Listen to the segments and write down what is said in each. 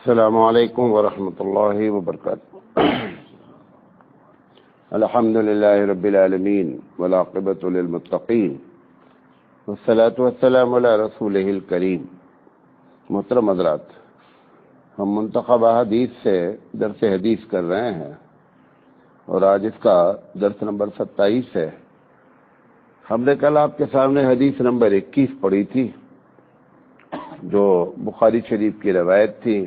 السلام علیکم ورحمۃ اللہ وبرکاتہ۔ الحمد للہ رب العالمین والعاقبۃ للمتقین والصلاۃ والسلام علی رسولہ الکریم۔ محترم حضرات، ہم منتخب حدیث سے درس حدیث کر رہے ہیں اور آج اس کا درس نمبر 27 ہے۔ ہم نے کل آپ کے سامنے حدیث نمبر 21 پڑھی تھی، جو بخاری شریف کی روایت تھی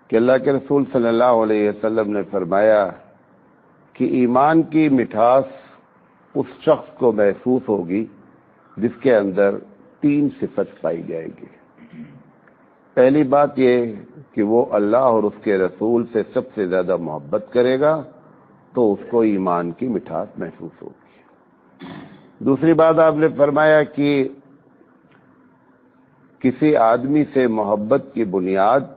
کہ اللہ کے رسول صلی اللہ علیہ وسلم نے فرمایا کہ ایمان کی مٹھاس اس شخص کو محسوس ہوگی جس کے اندر 3 صفت پائی جائے گی۔ پہلی بات یہ کہ وہ اللہ اور اس کے رسول سے سب سے زیادہ محبت کرے گا تو اس کو ایمان کی مٹھاس محسوس ہوگی۔ دوسری بات آپ نے فرمایا کہ کسی آدمی سے محبت کی بنیاد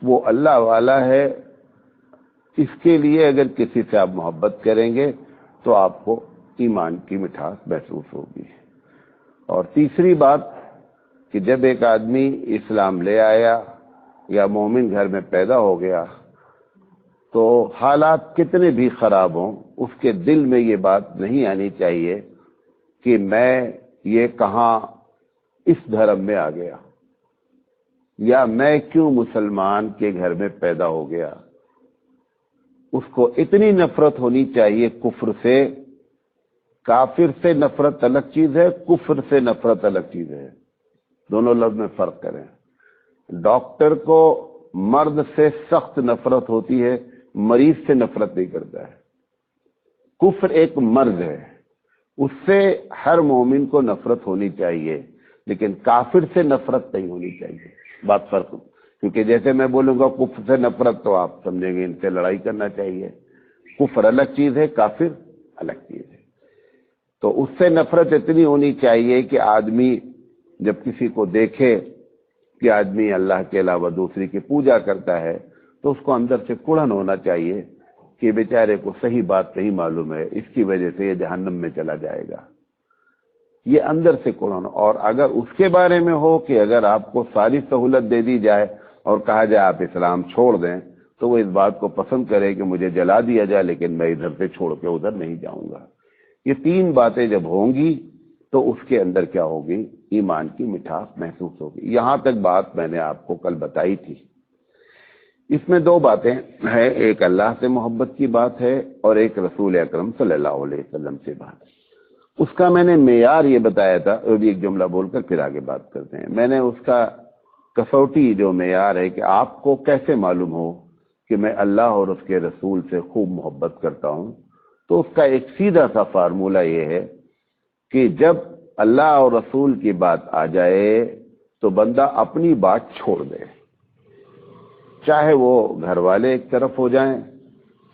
وہ اللہ والا ہے، اس کے لیے اگر کسی سے آپ محبت کریں گے تو آپ کو ایمان کی مٹھاس محسوس ہوگی۔ اور تیسری بات کہ جب ایک آدمی اسلام لے آیا یا مومن گھر میں پیدا ہو گیا تو حالات کتنے بھی خراب ہوں، اس کے دل میں یہ بات نہیں آنی چاہیے کہ میں یہ کہاں اس دھرم میں آ گیا یا میں کیوں مسلمان کے گھر میں پیدا ہو گیا۔ اس کو اتنی نفرت ہونی چاہیے کفر سے۔ کافر سے نفرت الگ چیز ہے، کفر سے نفرت الگ چیز ہے، دونوں لفظ میں فرق کریں۔ ڈاکٹر کو مرد سے سخت نفرت ہوتی ہے، مریض سے نفرت نہیں کرتا ہے۔ کفر ایک مرض ہے، اس سے ہر مومن کو نفرت ہونی چاہیے، لیکن کافر سے نفرت نہیں ہونی چاہیے۔ بات فرق، کیونکہ جیسے میں بولوں گا کفر سے نفرت تو آپ سمجھیں گے ان سے لڑائی کرنا چاہیے۔ کفر الگ چیز ہے، کافر الگ چیز ہے۔ تو اس سے نفرت اتنی ہونی چاہیے کہ آدمی جب کسی کو دیکھے کہ آدمی اللہ کے علاوہ دوسری کی پوجا کرتا ہے تو اس کو اندر سے کڑھن ہونا چاہیے کہ بیچارے کو صحیح بات نہیں معلوم ہے، اس کی وجہ سے یہ جہنم میں چلا جائے گا، یہ اندر سے کڑھن۔ اور اگر اس کے بارے میں ہو کہ اگر آپ کو ساری سہولت دے دی جائے اور کہا جائے آپ اسلام چھوڑ دیں تو وہ اس بات کو پسند کرے کہ مجھے جلا دیا جائے لیکن میں ادھر سے چھوڑ کے ادھر نہیں جاؤں گا۔ یہ 3 باتیں جب ہوں گی تو اس کے اندر کیا ہوگی؟ ایمان کی مٹھاس محسوس ہوگی۔ یہاں تک بات میں نے آپ کو کل بتائی تھی۔ اس میں 2 باتیں ہیں، ایک اللہ سے محبت کی بات ہے اور ایک رسول اکرم صلی اللہ علیہ وسلم سے بات ہے۔ اس کا میں نے معیار یہ بتایا تھا، اور بھی ایک جملہ بول کر پھر آگے بات کرتے ہیں۔ میں نے اس کا کسوٹی جو معیار ہے کہ آپ کو کیسے معلوم ہو کہ میں اللہ اور اس کے رسول سے خوب محبت کرتا ہوں، تو اس کا ایک سیدھا سا فارمولہ یہ ہے کہ جب اللہ اور رسول کی بات آ جائے تو بندہ اپنی بات چھوڑ دے، چاہے وہ گھر والے ایک طرف ہو جائیں،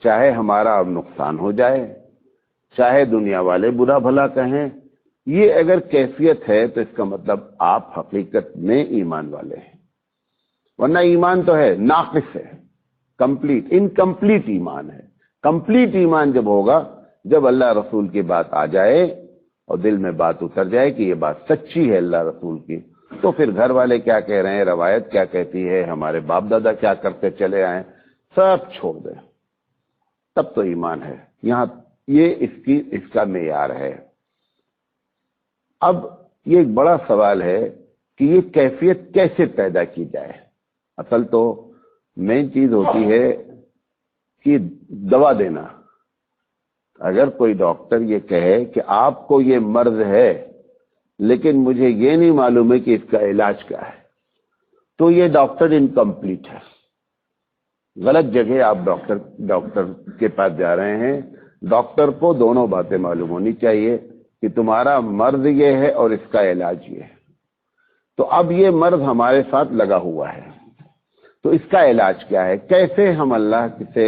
چاہے ہمارا نقصان ہو جائے، چاہے دنیا والے برا بھلا کہیں۔ یہ اگر کیفیت ہے تو اس کا مطلب آپ حقیقت میں ایمان والے ہیں، ورنہ ایمان تو ہے ناقص ہے، کمپلیٹ انکمپلیٹ ایمان ہے۔ کمپلیٹ ایمان جب ہوگا جب اللہ رسول کی بات آ جائے اور دل میں بات اتر جائے کہ یہ بات سچی ہے اللہ رسول کی، تو پھر گھر والے کیا کہہ رہے ہیں، روایت کیا کہتی ہے، ہمارے باپ دادا کیا کرتے چلے آئے، سب چھوڑ دیں، تب تو ایمان ہے۔ یہاں یہ اس کا معیار ہے۔ اب یہ ایک بڑا سوال ہے کہ یہ کیفیت کیسے پیدا کی جائے۔ اصل تو مین چیز ہوتی ہے کہ دوا دینا۔ اگر کوئی ڈاکٹر یہ کہے کہ آپ کو یہ مرض ہے لیکن مجھے یہ نہیں معلوم ہے کہ اس کا علاج کیا ہے، تو یہ ڈاکٹر انکمپلیٹ ہے، غلط جگہ آپ ڈاکٹر کے پاس جا رہے ہیں۔ ڈاکٹر کو دونوں باتیں معلوم ہونی چاہیے کہ تمہارا مرض یہ ہے اور اس کا علاج یہ ہے۔ تو اب یہ مرض ہمارے ساتھ لگا ہوا ہے، تو اس کا علاج کیا ہے؟ کیسے ہم اللہ سے،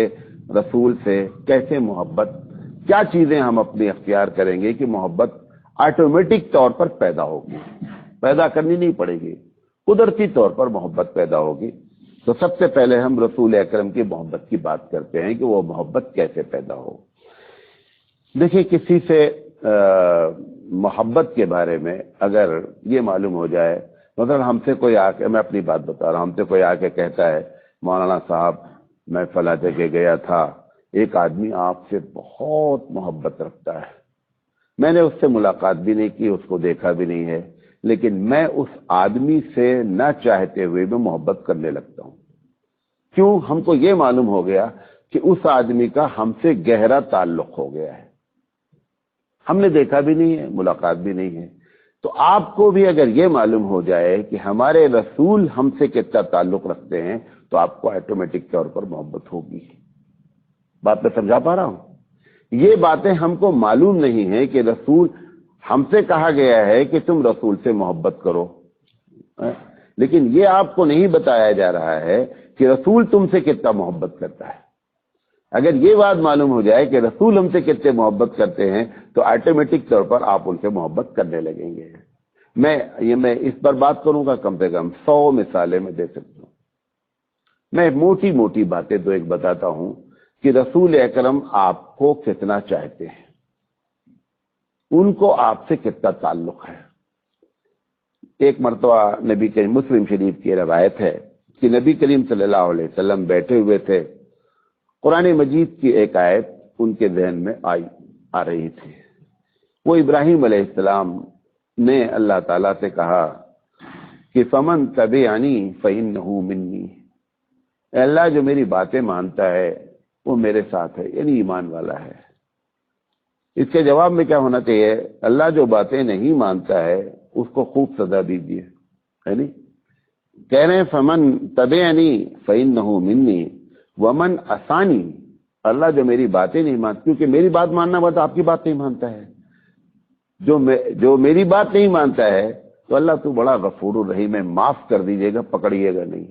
رسول سے کیسے محبت، کیا چیزیں ہم اپنی اختیار کریں گے کہ محبت آٹومیٹک طور پر پیدا ہوگی، پیدا کرنی نہیں پڑے گی، قدرتی طور پر محبت پیدا ہوگی۔ تو سب سے پہلے ہم رسول اکرم کی محبت کی بات کرتے ہیں کہ وہ محبت کیسے پیدا ہو۔ دیکھیں، کسی سے محبت کے بارے میں اگر یہ معلوم ہو جائے مثلا ہم سے کوئی آ کے، میں اپنی بات بتا رہا ہوں، ہم سے کوئی آ کے کہتا ہے مولانا صاحب میں فلاں جگہ گیا تھا، ایک آدمی آپ سے بہت محبت رکھتا ہے، میں نے اس سے ملاقات بھی نہیں کی، اس کو دیکھا بھی نہیں ہے، لیکن میں اس آدمی سے نہ چاہتے ہوئے بھی محبت کرنے لگتا ہوں۔ کیوں؟ ہم کو یہ معلوم ہو گیا کہ اس آدمی کا ہم سے گہرا تعلق ہو گیا ہے، ہم نے دیکھا بھی نہیں ہے، ملاقات بھی نہیں ہے۔ تو آپ کو بھی اگر یہ معلوم ہو جائے کہ ہمارے رسول ہم سے کتنا تعلق رکھتے ہیں تو آپ کو آٹومیٹک طور پر محبت ہوگی۔ بات میں سمجھا پا رہا ہوں؟ یہ باتیں ہم کو معلوم نہیں ہے کہ رسول، ہم سے کہا گیا ہے کہ تم رسول سے محبت کرو، لیکن یہ آپ کو نہیں بتایا جا رہا ہے کہ رسول تم سے کتنا محبت کرتا ہے۔ اگر یہ بات معلوم ہو جائے کہ رسول ہم سے کتنے محبت کرتے ہیں تو آٹومیٹک طور پر آپ ان سے محبت کرنے لگیں گے۔ میں اس پر بات کروں گا، کم سے کم 100 مثالیں میں دے سکتا ہوں۔ میں موٹی موٹی باتیں تو ایک بتاتا ہوں کہ رسول اکرم آپ کو کتنا چاہتے ہیں، ان کو آپ سے کتنا تعلق ہے۔ ایک مرتبہ نبی کریم، مسلم شریف کی روایت ہے کہ نبی کریم صلی اللہ علیہ وسلم بیٹھے ہوئے تھے، قرآن مجید کی ایک آیت ان کے ذہن میں آ رہی تھی۔ وہ ابراہیم علیہ السلام نے اللہ تعالیٰ سے کہا کہ فمن تبعنی فإنہ منی، اے اللہ جو میری باتیں مانتا ہے وہ میرے ساتھ ہے، یعنی ایمان والا ہے۔ اس کے جواب میں کیا ہونا چاہیے؟ اللہ جو باتیں نہیں مانتا ہے اس کو خوب سزا دیجیے، ہے نہیں؟ کہہ رہے ہیں فمن تبعنی فإنہ منی ومن عصانی، اللہ جو میری باتیں نہیں مانتا، کیونکہ میری بات ماننا بات آپ کی بات نہیں مانتا ہے، جو میری بات نہیں مانتا ہے تو اللہ تو بڑا غفور الرحیم ہے، معاف کر دیجیے گا، پکڑیے گا نہیں۔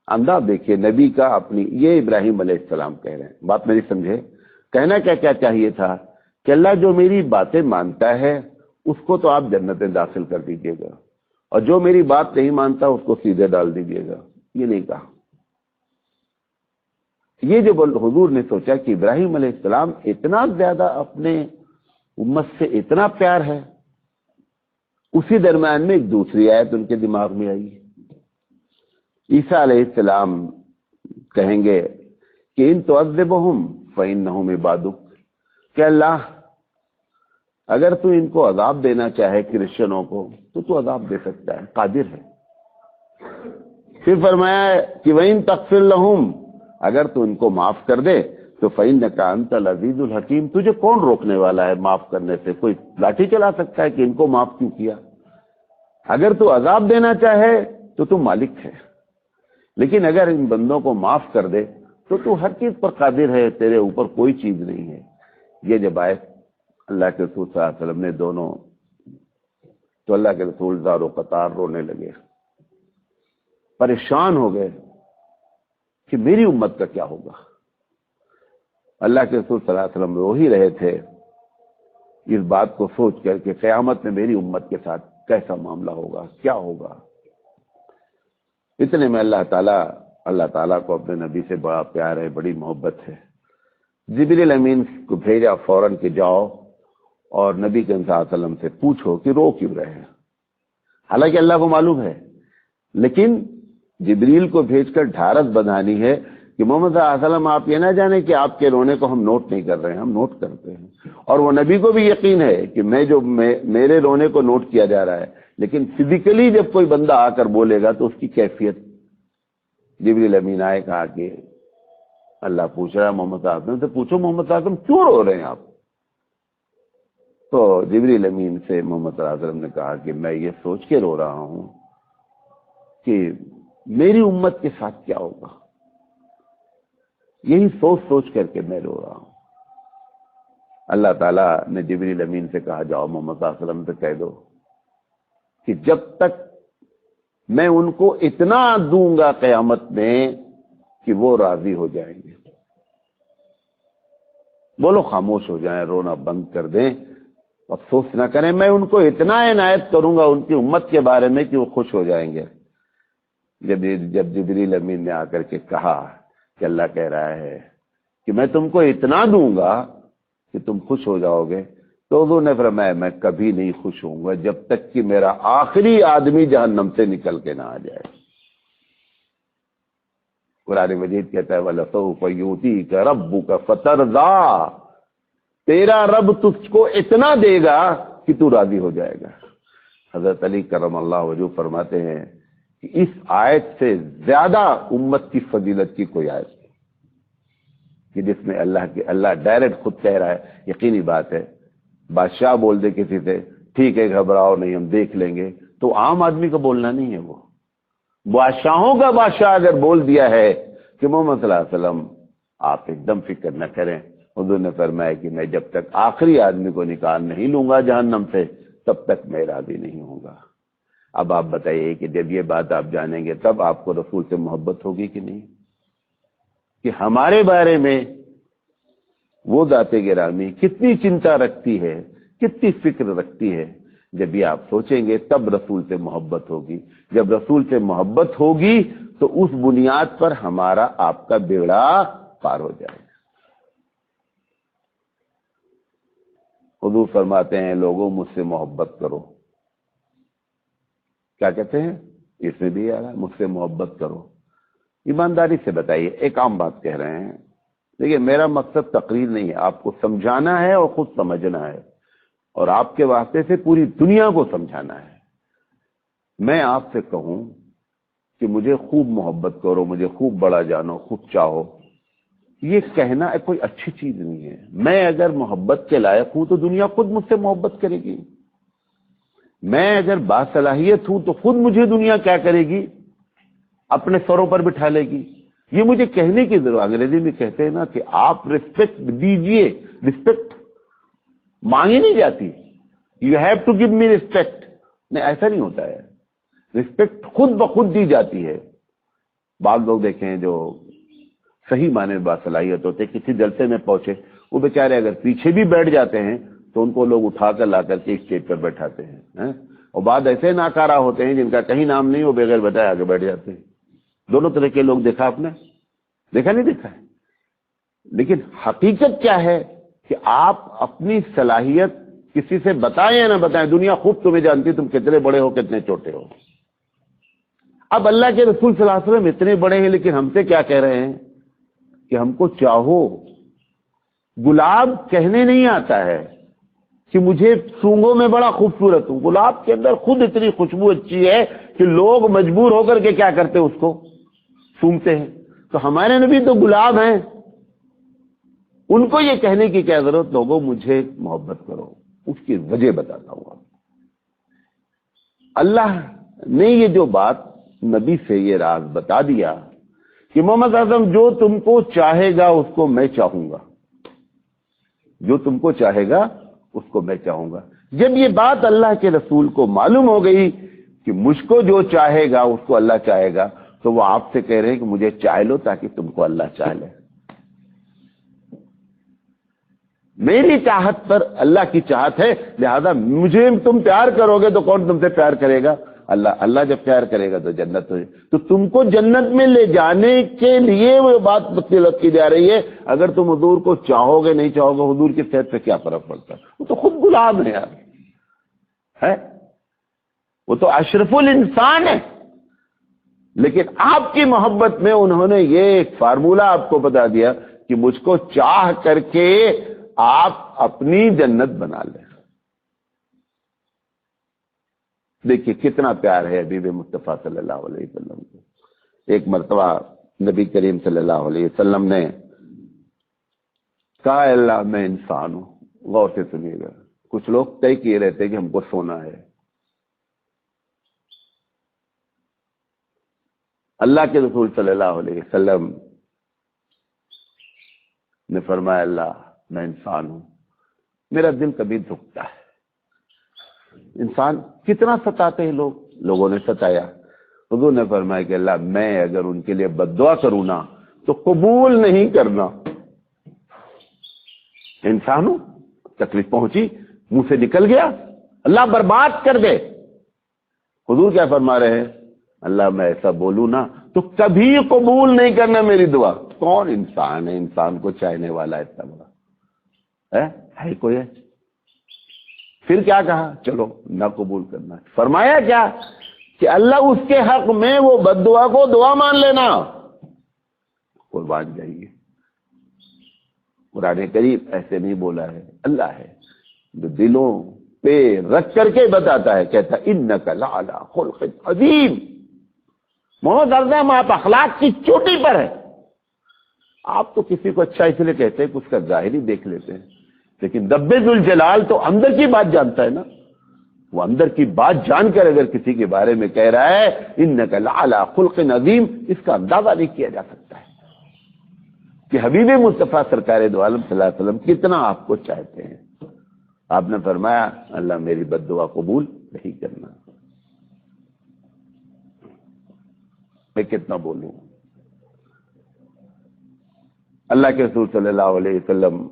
انداز دیکھیے نبی کا اپنی، یہ ابراہیم علیہ السلام کہہ رہے ہیں، بات میری سمجھے؟ کہنا کیا چاہیے تھا کہ اللہ جو میری باتیں مانتا ہے اس کو تو آپ جنت میں داخل کر دیجیے گا، اور جو میری بات نہیں مانتا اس کو سیدھے ڈال دیجیے گا، یہ نہیں کہا۔ یہ جو حضور نے سوچا کہ ابراہیم علیہ السلام اتنا زیادہ اپنے امت سے اتنا پیار ہے، اسی درمیان میں ایک دوسری آیت ان کے دماغ میں آئی۔ عیسیٰ علیہ السلام کہیں گے کہ ان تعذبہم فإنہم عبادک، کہ اللہ اگر تو ان کو عذاب دینا چاہے کرسچنوں کو تو عذاب دے سکتا ہے، قادر ہے۔ پھر فرمایا کہ وَإِن تغفر لَهُمْ، اگر تو ان کو معاف کر دے تو فإنک انت العزیز الحکیم، تجھے کون روکنے والا ہے معاف کرنے سے؟ کوئی لاٹھی چلا سکتا ہے کہ ان کو معاف کیوں کیا؟ اگر تو عذاب دینا چاہے تو مالک ہے، لیکن اگر ان بندوں کو معاف کر دے تو ہر چیز پر قادر ہے، تیرے اوپر کوئی چیز نہیں ہے۔ یہ جب آئے اللہ کے رسول صلی اللہ علیہ وسلم نے دونوں، تو اللہ کے رسول زار و قطار رونے لگے، پریشان ہو گئے کہ میری امت کا کیا ہوگا۔ اللہ کے رسول صلی اللہ علیہ وسلم رو ہی رہے تھے اس بات کو سوچ کر کہ قیامت میں میری امت کے ساتھ کیسا معاملہ ہوگا، کیا ہوگا۔ اتنے میں اللہ تعالیٰ کو اپنے نبی سے بڑا پیار ہے، بڑی محبت ہے، جبریل امین کو بھیجا فوراً کہ جاؤ اور نبی کے صلی اللہ علیہ وسلم سے پوچھو کہ رو کیوں رہے ہیں۔ حالانکہ اللہ کو معلوم ہے، لیکن جبریل کو بھیج کر ڈھارس بندھانی ہے کہ محمد صلی اللہ علیہ وسلم آپ یہ نہ جانیں کہ آپ کے رونے کو ہم نوٹ نہیں کر رہے ہیں، ہم نوٹ کرتے ہیں، اور وہ نبی کو بھی یقین ہے کہ میرے رونے کو نوٹ کیا جا رہا ہے، لیکن فزیکلی جب کوئی بندہ آ کر بولے گا تو اس کی کیفیت۔ جبریل امین آئے، کہا کہ اللہ پوچھ رہا ہے محمد صلی اللہ علیہ وسلم سے، پوچھو محمد صلی اللہ علیہ وسلم کیوں رو رہے ہیں آپ؟ تو جبریل امین سے محمد صلی اللہ علیہ وسلم نے کہا کہ میں یہ سوچ کے رو رہا ہوں کہ میری امت کے ساتھ کیا ہوگا، یہی سوچ کر کے میں رو رہا ہوں۔ اللہ تعالیٰ نے جبریل امین سے کہا جاؤ محمد صلی اللہ علیہ وسلم سے کہہ دو کہ جب تک میں ان کو اتنا دوں گا قیامت میں کہ وہ راضی ہو جائیں گے، وہ لوگ خاموش ہو جائیں، رونا بند کر دیں، افسوس نہ کریں، میں ان کو اتنا عنایت کروں گا ان کی امت کے بارے میں کہ وہ خوش ہو جائیں گے۔ جب جبریل امین نے آ کر کے کہا کہ اللہ کہہ رہا ہے کہ میں تم کو اتنا دوں گا کہ تم خوش ہو جاؤ گے، تو حضور نے فرمایا میں کبھی نہیں خوش ہوں گا جب تک کہ میرا آخری آدمی جہنم سے نکل کے نہ آ جائے۔ قرآن مجید کہتا ہے وَلَسَوْفَ يُؤْتِيكَ رَبُّكَ فَتَرْضَىٰ، تیرا رب تجھ کو اتنا دے گا کہ تو راضی ہو جائے گا۔ حضرت علی کرم اللہ وجہ فرماتے ہیں کہ اس آیت سے زیادہ امت کی فضیلت کی کوئی آیت نہیں کہ جس میں اللہ ڈائریکٹ خود کہہ رہا ہے۔ یقینی بات ہے بادشاہ بول دے کسی سے ٹھیک ہے گھبراؤ نہیں ہم دیکھ لیں گے، تو عام آدمی کا بولنا نہیں ہے، وہ بادشاہوں کا بادشاہ اگر بول دیا ہے کہ محمد صلی اللہ علیہ وسلم آپ ایک دم فکر نہ کریں، حضور نے فرمایا کہ میں جب تک آخری آدمی کو نکال نہیں لوں گا جہنم سے تب تک میں راضی نہیں ہوں گا۔ اب آپ بتائیے کہ جب یہ بات آپ جانیں گے تب آپ کو رسول سے محبت ہوگی کہ نہیں، کہ ہمارے بارے میں وہ ذات گرامی کتنی چنتا رکھتی ہے، کتنی فکر رکھتی ہے۔ جب یہ آپ سوچیں گے تب رسول سے محبت ہوگی۔ جب رسول سے محبت ہوگی تو اس بنیاد پر ہمارا آپ کا بیڑا پار ہو جائے گا۔ حضور فرماتے ہیں لوگوں مجھ سے محبت کرو، کیا کہتے ہیں اس میں بھی آ رہا ہے مجھ سے محبت کرو۔ ایمانداری سے بتائیے، ایک عام بات کہہ رہے ہیں، دیکھیے میرا مقصد تقریر نہیں ہے، آپ کو سمجھانا ہے اور خود سمجھنا ہے، اور آپ کے واسطے سے پوری دنیا کو سمجھانا ہے۔ میں آپ سے کہوں کہ مجھے خوب محبت کرو، مجھے خوب بڑا جانو، خوب چاہو، یہ کہنا کوئی اچھی چیز نہیں ہے۔ میں اگر محبت کے لائق ہوں تو دنیا خود مجھ سے محبت کرے گی، میں اگر باصلاحیت ہوں تو خود مجھے دنیا کیا کرے گی، اپنے سروں پر بٹھا لے گی۔ یہ مجھے کہنے کی ضرورت، انگریزی میں کہتے ہیں نا کہ آپ ریسپیکٹ دیجئے، ریسپیکٹ مانگی نہیں جاتی، you have to give me respect, نہیں ایسا نہیں ہوتا ہے، ریسپیکٹ خود بخود دی جاتی ہے۔ بعض لوگ دیکھیں جو صحیح معنی میں باصلاحیت ہوتے کسی جلسے میں پہنچے، وہ بیچارے اگر پیچھے بھی بیٹھ جاتے ہیں تو ان کو لوگ اٹھا کر لا کر کے اسٹیج پر بیٹھاتے ہیں، اور بعد ایسے ناکارہ ہوتے ہیں جن کا کہیں نام نہیں، وہ بغیر بتائے آگے بیٹھ جاتے ہیں۔ دونوں طرح کے لوگ دیکھا آپ نے، دیکھا نہیں دیکھا ہے؟ لیکن حقیقت کیا ہے کہ آپ اپنی صلاحیت کسی سے بتائیں یا نہ بتائیں، دنیا خوب تمہیں جانتی تم کتنے بڑے ہو کتنے چھوٹے ہو۔ اب اللہ کے رسول صلی اللہ علیہ وسلم اتنے بڑے ہیں لیکن ہم سے کیا کہہ رہے ہیں کہ ہم کو چاہو۔ گلاب کہنے نہیں آتا ہے کہ مجھے سونگوں میں بڑا خوبصورت ہوں، گلاب کے اندر خود اتنی خوشبو اچھی ہے کہ لوگ مجبور ہو کر کے کیا کرتے اس کو سونگتے ہیں۔ تو ہمارے نبی تو گلاب ہیں، ان کو یہ کہنے کی کیا ضرورت، لوگوں مجھے محبت کرو۔ اس کی وجہ بتاتا ہوں۔ اللہ نے یہ جو بات نبی سے یہ راز بتا دیا کہ محمد اعظم جو تم کو چاہے گا اس کو میں چاہوں گا، جو تم کو چاہے گا اس کو میں چاہوں گا۔ جب یہ بات اللہ کے رسول کو معلوم ہو گئی کہ مجھ کو جو چاہے گا اس کو اللہ چاہے گا، تو وہ آپ سے کہہ رہے ہیں کہ مجھے چاہ لو تاکہ تم کو اللہ چاہ لے۔ میری چاہت پر اللہ کی چاہت ہے، لہذا مجھے تم پیار کرو گے تو کون تم سے پیار کرے گا؟ اللہ۔ اللہ جب پیار کرے گا تو جنت ہوئی، تو تم کو جنت میں لے جانے کے لیے وہ بات تلق کی جا رہی ہے۔ اگر تم حضور کو چاہو گے نہیں چاہو گے، حضور کی صحت پہ کیا فرق پڑتا ہے؟ وہ تو خود گلاب ہے یار، ہے وہ تو اشرف الانسان ہے۔ لیکن آپ کی محبت میں انہوں نے یہ ایک فارمولہ آپ کو بتا دیا کہ مجھ کو چاہ کر کے آپ اپنی جنت بنا لیں۔ دیکھیے کتنا پیار ہے حبیب مصطفیٰ صلی اللہ علیہ وسلم کو۔ ایک مرتبہ نبی کریم صلی اللہ علیہ وسلم نے کہا اللہ میں انسان ہوں۔ غور سے سنیے گا، کچھ لوگ طے کیے رہتے کہ ہم کو سونا ہے۔ اللہ کے رسول صلی اللہ علیہ وسلم نے فرمایا اللہ میں انسان ہوں، میرا دل کبھی دکھتا ہے۔ انسان کتنا ستاتے ہیں لوگوں نے ستایا۔ حضور نے فرمایا کہ اللہ میں اگر ان کے لیے بد دعا کروں نا تو قبول نہیں کرنا۔ انسان ہوں، تکلیف پہنچی، منہ سے نکل گیا، اللہ برباد کر دے۔ حضور کیا فرما رہے ہیں؟ اللہ میں ایسا بولوں نا تو کبھی قبول نہیں کرنا میری دعا۔ کون انسان ہے انسان کو چاہنے والا اتنا بڑا ہے کوئی ہے؟ پھر کیا کہا؟ چلو نہ قبول کرنا. فرمایا کیا کہ اللہ اس کے حق میں وہ بد دعا کو دعا مان لینا. قربان جائیے، قرآن کریم ایسے نہیں بولا ہے، اللہ ہے جو دلوں پہ رکھ کر کے بتاتا ہے. کہتا انک لعلی خلق عظیم. محمد ارزم آپ اخلاق کی چوٹی پر ہے. آپ تو کسی کو اچھا اس لیے کہتے ہیں کہ اس کا ظاہر ہی دیکھ لیتے ہیں، لیکن رب ذوالجلال تو اندر کی بات جانتا ہے نا. وہ اندر کی بات جان کر اگر کسی کے بارے میں کہہ رہا ہے انک لعلی خلق عظیم، اس کا اندازہ نہیں کیا جا سکتا ہے کہ حبیب مصطفیٰ سرکار دو عالم صلی اللہ علیہ وسلم کتنا آپ کو چاہتے ہیں. آپ نے فرمایا اللہ میری بد دعا قبول نہیں کرنا. میں کتنا بولوں. اللہ کے رسول صلی اللہ علیہ وسلم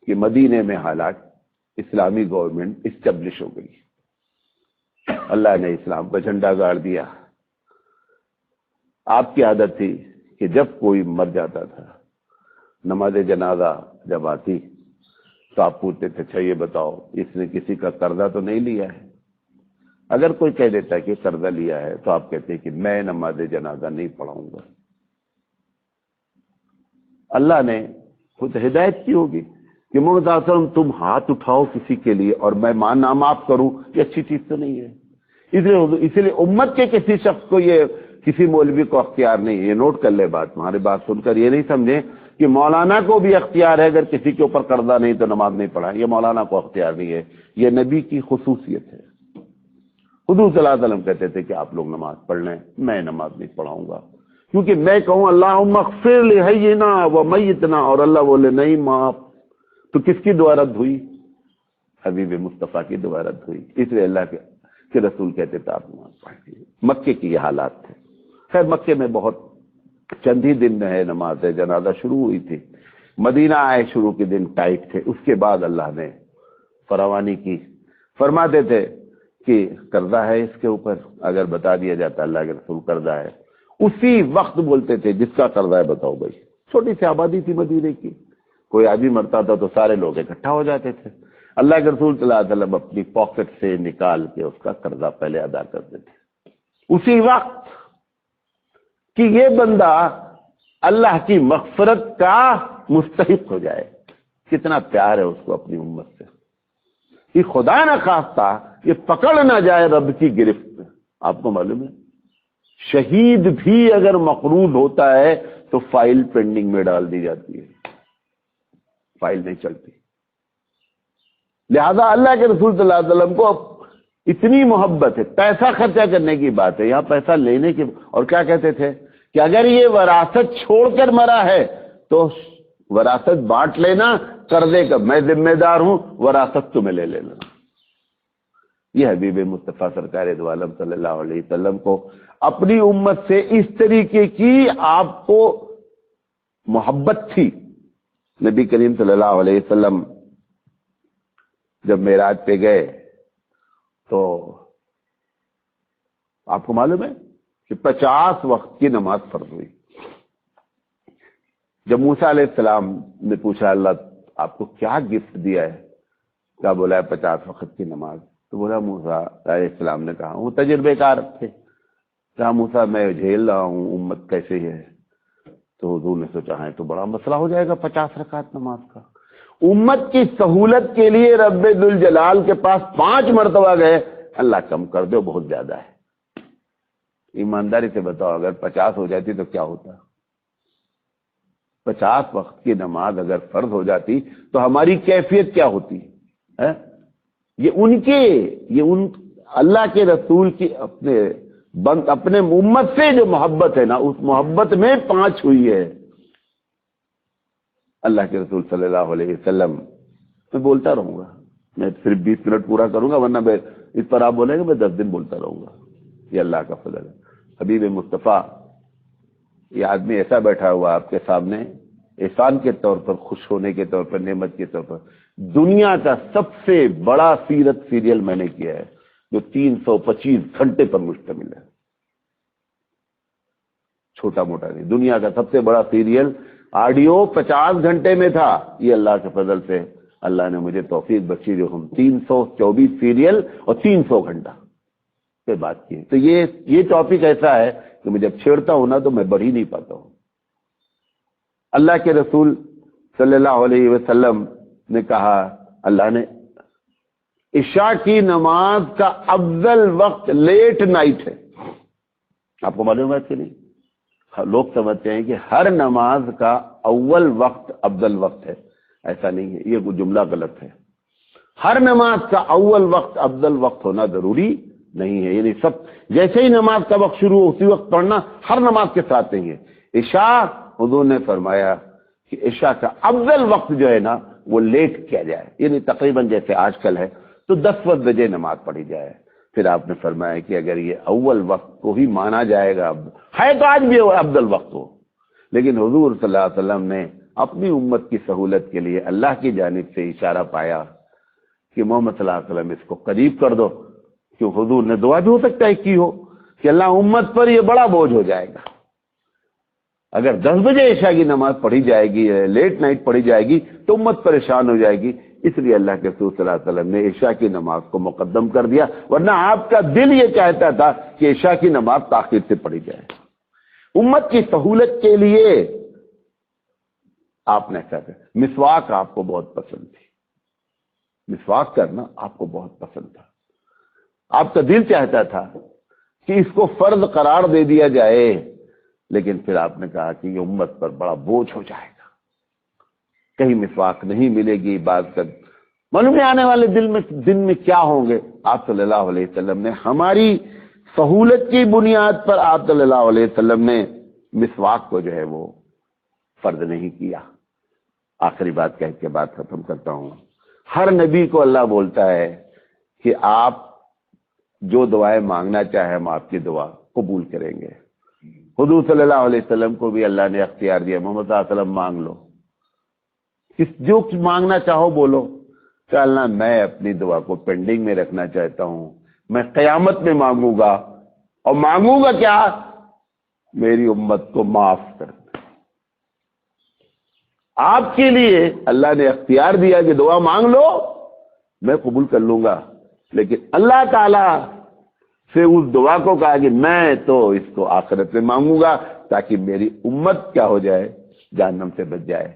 کہ مدینے میں حالات اسلامی گورنمنٹ اسٹیبلش ہو گئی. اللہ نے اسلام کا جھنڈا گاڑ دیا. آپ کی عادت تھی کہ جب کوئی مر جاتا تھا، نماز جنازہ جب آتی تو آپ پوچھتے تھے اچھا یہ بتاؤ اس نے کسی کا قرضہ تو نہیں لیا ہے؟ اگر کوئی کہہ دیتا کہ قرضہ لیا ہے تو آپ کہتے کہ میں نماز جنازہ نہیں پڑھاؤں گا. اللہ نے خود ہدایت کی ہوگی کہ محمد صلی اللہ علیہ وسلم تم ہاتھ اٹھاؤ کسی کے لیے اور میں نامعاف کروں، یہ اچھی چیز تو نہیں ہے. اس لیے امت کے کسی شخص کو یہ کسی مولوی کو اختیار نہیں ہے. یہ نوٹ کر لے بات، ہماری بات سن کر یہ نہیں سمجھیں کہ مولانا کو بھی اختیار ہے اگر کسی کے اوپر قرضہ نہیں تو نماز نہیں پڑھا. یہ مولانا کو اختیار نہیں ہے، یہ نبی کی خصوصیت ہے. حضور صلی اللہ علیہ وسلم کہتے تھے کہ آپ لوگ نماز پڑھ لیں، میں نماز نہیں پڑھاؤں گا، کیونکہ میں کہوں اللہم اغفر لحینا و میتنا اور اللہ بولے نہیں معاف، تو کس کی دعا رد ہوئی؟ حبیب مصطفیٰ کی دعا رد ہوئی. اس لیے اللہ کے رسول کہتے تھے آپ نماز پڑھیں. مکے کی یہ حالات تھے. خیر مکے میں بہت چند ہی دن ہے نماز جنازہ شروع ہوئی تھی. مدینہ آئے شروع کے دن ٹائٹ تھے. اس کے بعد اللہ نے فراوانی کی. فرماتے تھے کہ قرضہ ہے اس کے اوپر، اگر بتا دیا جاتا اللہ کے رسول قرضہ ہے، اسی وقت بولتے تھے جس کا قرضہ ہے بتاؤ بھائی. چھوٹی سی آبادی تھی مدینے کی، کوئی آدمی مرتا تھا تو سارے لوگ اکٹھا ہو جاتے تھے. اللہ کے رسول صلی اللہ علیہ وسلم اپنی پاکٹ سے نکال کے اس کا قرضہ پہلے ادا کرتے تھے اسی وقت کہ یہ بندہ اللہ کی مغفرت کا مستحق ہو جائے. کتنا پیار ہے اس کو اپنی امت سے. یہ خدا نہ خواستہ یہ پکڑ نہ جائے رب کی گرفت. آپ کو معلوم ہے شہید بھی اگر مقروض ہوتا ہے تو فائل پینڈنگ میں ڈال دی جاتی ہے، فائل نہیں چلتی. لہذا اللہ کے رسول صلی اللہ علیہ وسلم کو اتنی محبت ہے. پیسہ خرچہ کرنے کی بات ہے، یہاں پیسہ لینے کی. اور کیا کہتے تھے کہ اگر یہ وراثت چھوڑ کر مرا ہے تو وراثت بانٹ لینا، قرضے کا میں ذمہ دار ہوں، وراثت تمہیں لے لینا. یہ حبیب مصطفیٰ سرکار دو عالم صلی اللہ علیہ وسلم کو اپنی امت سے اس طریقے کی آپ کو محبت تھی. نبی کریم صلی اللہ علیہ وسلم جب معراج پہ گئے تو آپ کو معلوم ہے کہ 50 وقت کی نماز فرض ہوئی. جب موسیٰ علیہ السلام نے پوچھا اللہ آپ کو کیا گفٹ دیا ہے، کیا بولا ہے 50 وقت کی نماز. تو بولا موسیٰ علیہ السلام نے کہا وہ تجربے کار تھے، کہا موسیٰ میں جھیل رہا ہوں امت کیسے ہے. تو حضور نے سوچا ہے تو بڑا مسئلہ ہو جائے گا 50 رکعت نماز کا. امت کی سہولت کے لیے رب ذوالجلال کے پاس 5 مرتبہ گئے، اللہ کم کر دو بہت زیادہ ہے. ایمانداری سے بتاؤ اگر 50 ہو جاتی تو کیا ہوتا؟ 50 وقت کی نماز اگر فرض ہو جاتی تو ہماری کیفیت کیا ہوتی ہے؟ یہ ان اللہ کے رسول کی اپنے امت سے جو محبت ہے نا، اس محبت میں 5 ہوئی ہے. اللہ کے رسول صلی اللہ علیہ وسلم. میں بولتا رہوں گا، میں صرف 20 منٹ پورا کروں گا، ورنہ میں اس پر آپ بولیں گے میں 10 دن بولتا رہوں گا. یہ اللہ کا فضل ہے. حبیب مصطفیٰ یہ آدمی ایسا بیٹھا ہوا آپ کے سامنے احسان کے طور پر، خوش ہونے کے طور پر، نعمت کے طور پر. دنیا کا سب سے بڑا سیرت سیریل میں نے کیا ہے جو 325 گھنٹے پر مشتمل ہے. چھوٹا موٹا نہیں، دنیا کا سب سے بڑا سیریل آڈیو 50 گھنٹے میں تھا. یہ اللہ کے فضل سے اللہ نے مجھے توفیق بخشی جو ہم 324 سیریل اور 300 گھنٹہ پہ بات کی. تو یہ ٹاپک ایسا ہے کہ میں جب چھیڑتا ہوں نا تو میں بڑھ ہی نہیں پاتا ہوں. اللہ کے رسول صلی اللہ علیہ وسلم نے کہا، اللہ نے عشاء کی نماز کا افضل وقت لیٹ نائٹ ہے. آپ کو معلوم ہے کہ نہیں؟ لوگ سمجھتے ہیں کہ ہر نماز کا اول وقت افضل وقت ہے. ایسا نہیں ہے، یہ جملہ غلط ہے. ہر نماز کا اول وقت افضل وقت ہونا ضروری نہیں ہے. یعنی سب جیسے ہی نماز کا وقت شروع ہو اسی وقت پڑھنا ہر نماز کے ساتھ نہیں ہے. عشاء حضور نے فرمایا کہ عشاء کا افضل وقت جو ہے نا وہ لیٹ کیا جائے، یعنی تقریباً جیسے آج کل ہے تو 10 بجے نماز پڑھی جائے. پھر آپ نے فرمایا کہ اگر یہ اول وقت کو ہی مانا جائے گا، ہے تو آج بھی افضل وقت ہو، لیکن حضور صلی اللہ علیہ وسلم نے اپنی امت کی سہولت کے لیے اللہ کی جانب سے اشارہ پایا کہ محمد صلی اللہ علیہ وسلم اس کو قریب کر دو. کیوں حضور نے دعا بھی ہو سکتا ہے کی ہو کہ اللہ امت پر یہ بڑا بوجھ ہو جائے گا. اگر 10 بجے عشاء کی نماز پڑھی جائے گی، لیٹ نائٹ پڑھی جائے گی تو امت پریشان ہو جائے گی. اس لیے اللہ کے رسول صلی اللہ علیہ وسلم نے عشاء کی نماز کو مقدم کر دیا، ورنہ آپ کا دل یہ چاہتا تھا کہ عشاء کی نماز تاخیر سے پڑھی جائے. امت کی سہولت کے لیے آپ نے ایسا کیا. مسواک آپ کو بہت پسند تھی، مسواک کرنا آپ کو بہت پسند تھا. آپ کا دل چاہتا تھا کہ اس کو فرض قرار دے دیا جائے، لیکن پھر آپ نے کہا کہ یہ امت پر بڑا بوجھ ہو جائے گا، کہیں مسواک نہیں ملے گی. بات کر معلوم نہیں آنے والے دن میں کیا ہوں گے. آپ صلی اللہ علیہ وسلم نے ہماری سہولت کی بنیاد پر آپ صلی اللہ علیہ وسلم نے مسواک کو جو ہے وہ فرض نہیں کیا. آخری بات کہہ کے بات ختم کرتا ہوں. ہر نبی کو اللہ بولتا ہے کہ آپ جو دعائیں مانگنا چاہے ہم آپ کی دعا قبول کریں گے. حضور صلی اللہ علیہ وسلم کو بھی اللہ نے اختیار دیا، محمد صلی اللہ علیہ وسلم مانگ لو، جو مانگنا چاہو بولو. کہ اللہ میں اپنی دعا کو پینڈنگ میں رکھنا چاہتا ہوں، میں قیامت میں مانگوں گا، اور مانگوں گا کیا؟ میری امت کو معاف کر. آپ کے لیے اللہ نے اختیار دیا کہ دعا مانگ لو، میں قبول کر لوں گا. لیکن اللہ تعالی سے اس دعا کو کہا کہ میں تو اس کو آخرت میں مانگوں گا تاکہ میری امت کیا ہو جائے، جہنم سے بچ جائے.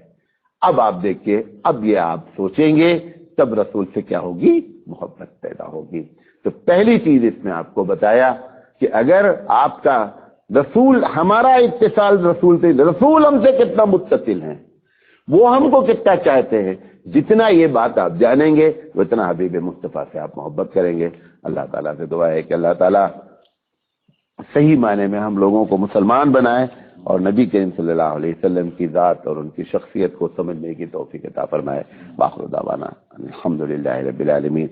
اب آپ دیکھیے، اب یہ آپ سوچیں گے تب رسول سے کیا ہوگی؟ محبت پیدا ہوگی. تو پہلی چیز اس میں آپ کو بتایا کہ اگر آپ کا رسول، ہمارا اتصال رسول سے، رسول ہم سے کتنا متصل ہیں، وہ ہم کو کتنا چاہتے ہیں، جتنا یہ بات آپ جانیں گے اتنا حبیب مصطفیٰ سے آپ محبت کریں گے. اللہ تعالیٰ سے دعا ہے کہ اللہ تعالیٰ صحیح معنی میں ہم لوگوں کو مسلمان بنائے اور نبی کریم صلی اللہ علیہ وسلم کی ذات اور ان کی شخصیت کو سمجھنے کی توفیق عطا فرمائے. وآخر دعوانا الحمدللہ رب العالمین.